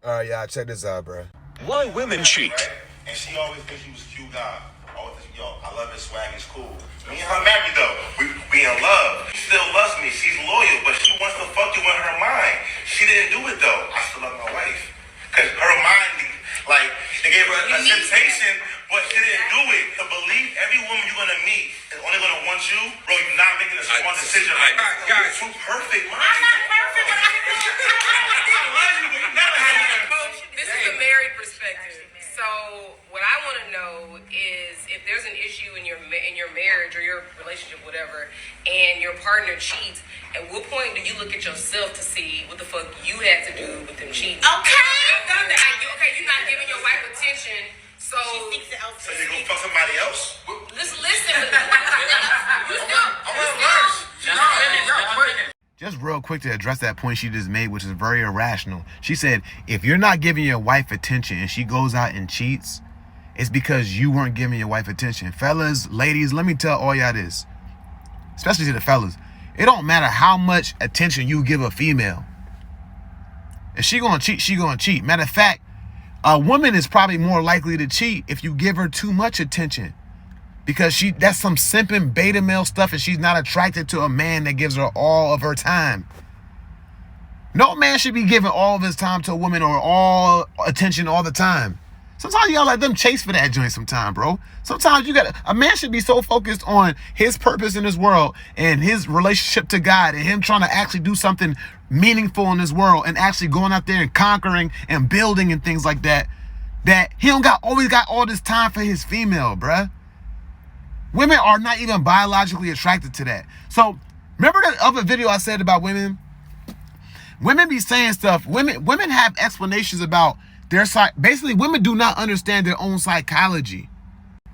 All right, y'all, check this out, bro. Why women cheat? Right? And she always thinks she was a cute guy. Always think, yo, I love his swag, he's cool. Me and her married though. We in love. She still loves me. She's loyal, but she wants to fuck you in her mind. She didn't do it though. I still love my wife. Cause her mind, like, it gave her a temptation, but she didn't do it. To believe every woman you're gonna meet is only gonna want you, bro, you're not making a smart decision. Like, guys, you're too perfect, man. I'm not perfect, but I love you, but you never had that. This is a married perspective. So what I want to know is if there's an issue in your marriage or your relationship, whatever, and your partner cheats, at what point do you look at yourself to see what the fuck you had to do with them cheating? Okay. I've done that. Okay, you're not giving your wife attention, so She seeks it elsewhere. So you gonna fuck somebody else? listen. Just real quick to address that point she just made, which is very irrational. She said, if you're not giving your wife attention and she goes out and cheats, it's because you weren't giving your wife attention. Fellas, ladies, let me tell all y'all this, especially to the fellas. It don't matter how much attention you give a female. If she gonna cheat, she gonna cheat. Matter of fact, a woman is probably more likely to cheat if you give her too much attention. Because that's some simping beta male stuff and she's not attracted to a man that gives her all of her time. No man should be giving all of his time to a woman or all attention all the time. Sometimes you gotta let them chase for that joint sometime, bro. Sometimes a man should be so focused on his purpose in this world and his relationship to God and him trying to actually do something meaningful in this world and actually going out there and conquering and building and things like that, that he don't always got all this time for his female, bruh. Women are not even biologically attracted to that. So remember that other video I said about women? Women be saying stuff. Women have explanations about their side. Basically, women do not understand their own psychology.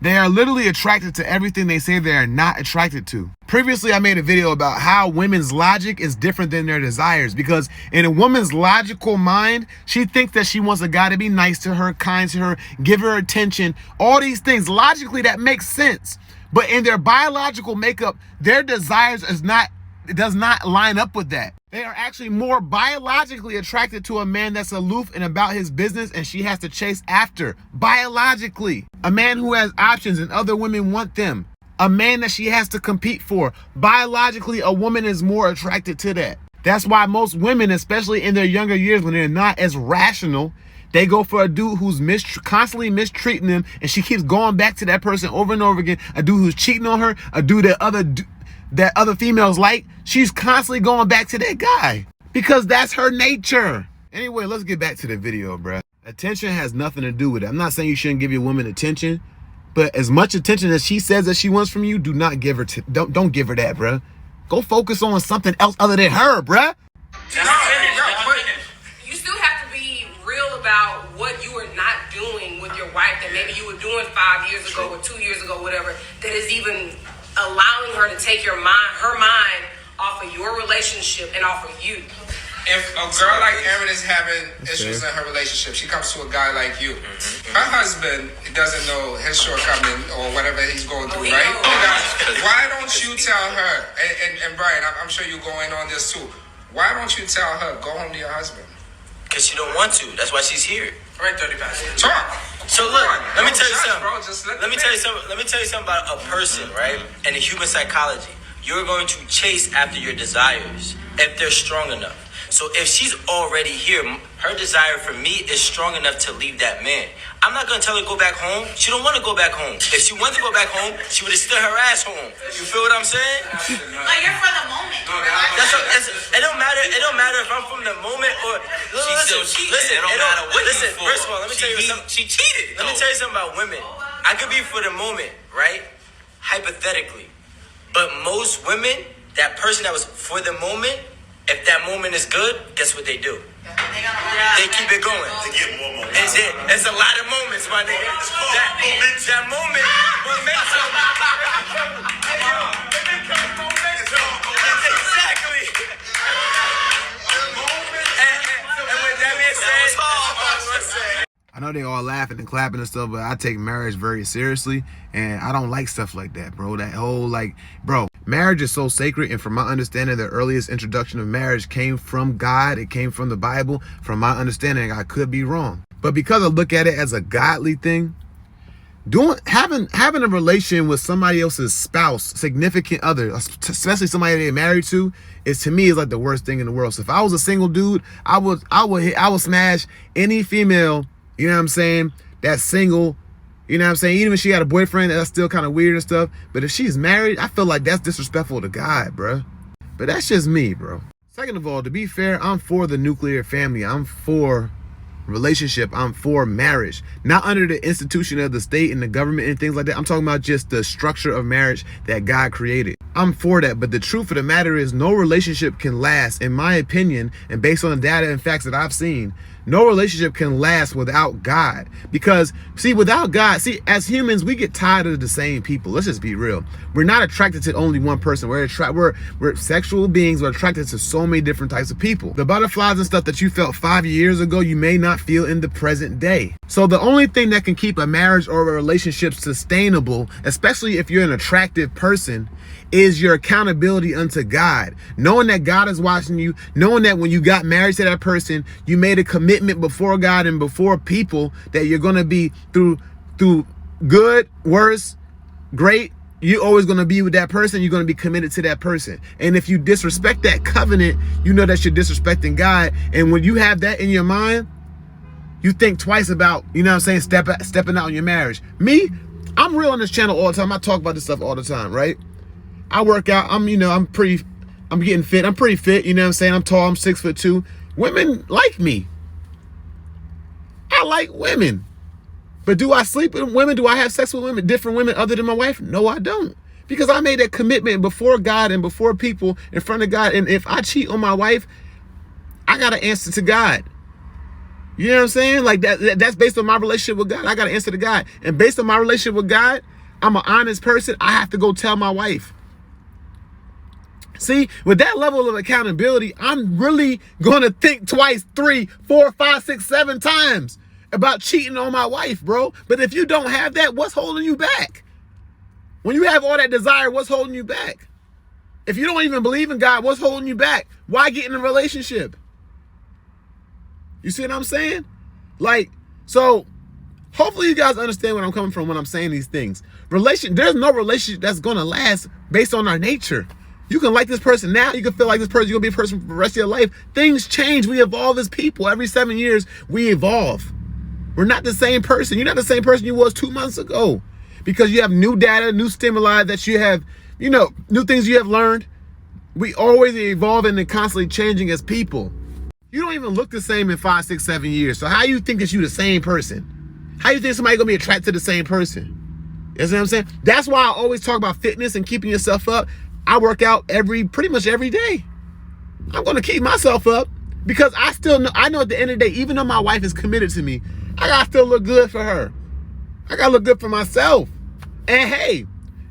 They are literally attracted to everything they say they are not attracted to. Previously, I made a video about how women's logic is different than their desires, because in a woman's logical mind, she thinks that she wants a guy to be nice to her, kind to her, give her attention, all these things. Logically, that makes sense. But in their biological makeup, their desires does not line up with that. They are actually more biologically attracted to a man that's aloof and about his business and she has to chase after. Biologically. A man who has options and other women want them. A man that she has to compete for. Biologically, a woman is more attracted to that. That's why most women, especially in their younger years when they're not as rational, they go for a dude who's constantly mistreating them, and she keeps going back to that person over and over again. A dude who's cheating on her, a dude that other females like. She's constantly going back to that guy because that's her nature. Anyway, let's get back to the video, bruh. Attention has nothing to do with it. I'm not saying you shouldn't give your woman attention, but as much attention as she says that she wants from you, do not give her. Don't give her that, bruh. Go focus on something else other than her, bruh. You still have to be real about what you are not doing with your wife that maybe you were doing 5 years ago or 2 years ago, whatever, that is even allowing her to take her mind off of your relationship and off of you. If a girl like Erin is having issues in her relationship, she comes to a guy like you. Her husband doesn't know his shortcoming or whatever he's going through, right? Why don't you tell her, and Brian, I'm sure you're going on this too, why don't you tell her, go home to your husband? Because she don't want to. That's why she's here. All right, 30 pounds. Talk. So look, let me tell you something. Bro, let me tell you something about a person, right? And the human psychology. You're going to chase after your desires if they're strong enough. So if she's already here, her desire for me is strong enough to leave that man. I'm not going to tell her to go back home. She don't want to go back home. If she wanted to go back home, she would have stood her ass home. You feel what I'm saying? Like, you're for the moment. It don't matter. It don't matter if I'm from the moment or. Listen. First of all, let me tell you something. She cheated. Let me tell you something about women. I could be for the moment, right? Hypothetically, but most women, that person that was for the moment, if that moment is good, guess what they do? They keep it going. To get more moments. It's a lot of moments, my nigga. That moment will make some. Exactly. And with that being said, I know they all laughing and clapping and stuff, but I take marriage very seriously, and I don't like stuff like that, bro. That whole, like, bro, marriage is so sacred, and from my understanding, the earliest introduction of marriage came from God. It came from the Bible. From my understanding, I could be wrong. But because I look at it as a godly thing, having a relation with somebody else's spouse, significant other, especially somebody they're married to, to me is like the worst thing in the world. So if I was a single dude, I would smash any female, you know what I'm saying, that's single, you know what I'm saying? Even if she got a boyfriend, that's still kind of weird and stuff. But if she's married, I feel like that's disrespectful to God, bro. But that's just me, bro. Second of all, to be fair, I'm for the nuclear family. I'm for relationship. I'm for marriage, not under the institution of the state and the government and things like that. I'm talking about just the structure of marriage that God created. I'm for that, but the truth of the matter is no relationship can last, in my opinion, and based on the data and facts that I've seen, no relationship can last without God. Because, see, without God, as humans, we get tired of the same people. Let's just be real. We're not attracted to only one person. We're sexual beings. We're attracted to so many different types of people. The butterflies and stuff that you felt 5 years ago, you may not feel in the present day. So the only thing that can keep a marriage or a relationship sustainable, especially if you're an attractive person, is your accountability unto God. Knowing that God is watching you, knowing that when you got married to that person, you made a commitment before God and before people that you're going to be through good, worse, great, you're always going to be with that person. You're going to be committed to that person. And if you disrespect that covenant, you know that you're disrespecting God. And when you have that in your mind, you think twice about, you know what I'm saying, stepping out in your marriage. Me, I'm real on this channel all the time. I talk about this stuff all the time, right? I work out. I'm getting fit. I'm pretty fit. You know what I'm saying? I'm tall. I'm 6'2". Women like me. I like women. But do I sleep with women? Do I have sex with women, different women other than my wife? No, I don't. Because I made that commitment before God and before people in front of God. And if I cheat on my wife, I got to answer to God. You know what I'm saying? Like that's based on my relationship with God. I got to answer to God. And based on my relationship with God, I'm an honest person. I have to go tell my wife. See, with that level of accountability, I'm really going to think twice, 3, 4, 5, 6, 7 times about cheating on my wife, bro. But if you don't have that, what's holding you back? When you have all that desire, what's holding you back? If you don't even believe in God, what's holding you back? Why get in a relationship? You see what I'm saying? Like, so hopefully you guys understand where I'm coming from when I'm saying these things. There's no relationship that's going to last based on our nature. You can like this person now. You can feel like this person, you're going to be a person for the rest of your life. Things change. We evolve as people. Every 7 years, we evolve. We're not the same person. You're not the same person you was 2 months ago. Because you have new data, new stimuli that you have, new things you have learned. We always evolving and constantly changing as people. You don't even look the same in 5, 6, 7 years. So how you think that you the same person? How you think somebody going to be attracted to the same person? You know what I'm saying? That's why I always talk about fitness and keeping yourself up. I work out pretty much every day. I'm going to keep myself up because I know at the end of the day, even though my wife is committed to me, I got to still look good for her. I got to look good for myself. And hey,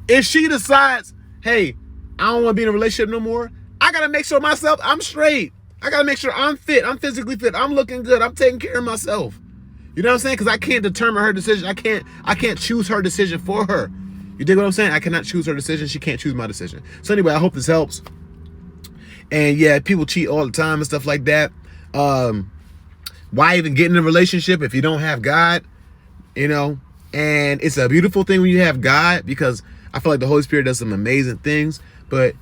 if she decides, hey, I don't want to be in a relationship no more, I got to make sure I'm straight. I got to make sure I'm fit. I'm physically fit. I'm looking good. I'm taking care of myself. You know what I'm saying? Because I can't determine her decision. I can't choose her decision for her. You dig what I'm saying? I cannot choose her decision. She can't choose my decision. So anyway, I hope this helps. And yeah, people cheat all the time and stuff like that. Why even get in a relationship if you don't have God? And it's a beautiful thing when you have God, because I feel like the Holy Spirit does some amazing things. But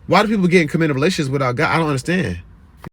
why do people get in committed relationships without God? I don't understand.